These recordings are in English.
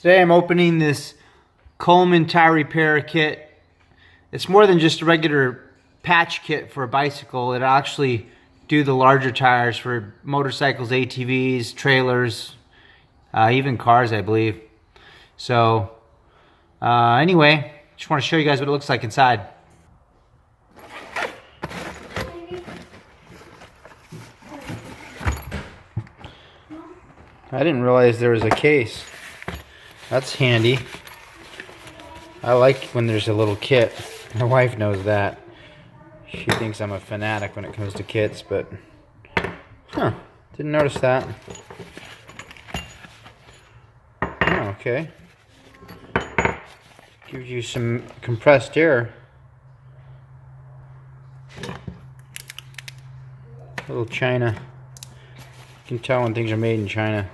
Today I'm opening this Coleman tire repair kit. It's more than just a regular patch kit for a bicycle. It'll actually do the larger tires for motorcycles, ATVs, trailers, even cars, I believe. So anyway, just want to show you guys what it looks like inside. I didn't realize there was a case. That's handy. I like when there's a little kit. My wife knows that. She thinks I'm a fanatic when it comes to kits, but didn't notice that. Oh, okay. Gives you some compressed air. Little China. You can tell when things are made in China.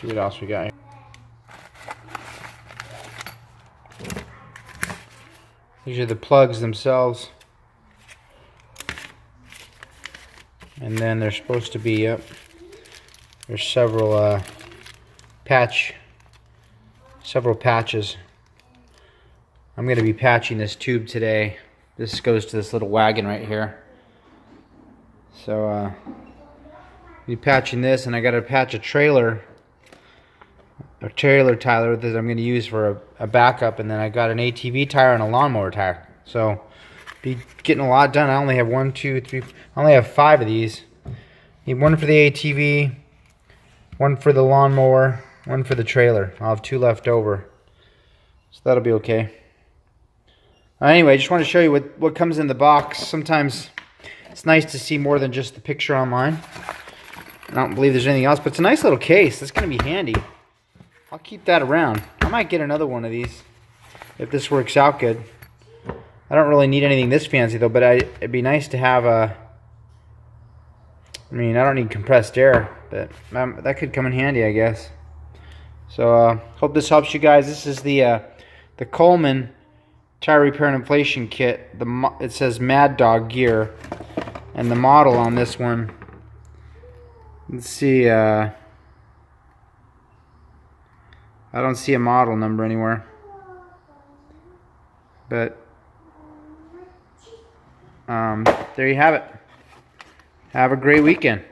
See what else we got here. These are the plugs themselves. And then they're supposed to be up. There's several patches. I'm going to be patching this tube today. This goes to this little wagon right here. So be patching this, and I got to patch a trailer tire that I'm going to use for a backup, and then I got an ATV tire and a lawnmower tire. So be getting a lot done. I only have 1, 2, 3. I only have 5 of these. Need one for the ATV, one for the lawnmower, one for the trailer. I'll have 2 left over, so that'll be okay. Anyway, I just want to show you what comes in the box. Sometimes it's nice to see more than just the picture online. I don't believe there's anything else, but it's a nice little case. That's going to be handy. I'll keep that around. I might get another one of these if this works out good. I don't really need anything this fancy though, but it'd be nice to have a... I mean, I don't need compressed air, but that could come in handy, I guess. So hope this helps you guys. This is the Coleman tire repair and inflation kit. It says Mad Dog Gear, and the model on this one. Let's see. I don't see a model number anywhere, but there you have it. Have a great weekend.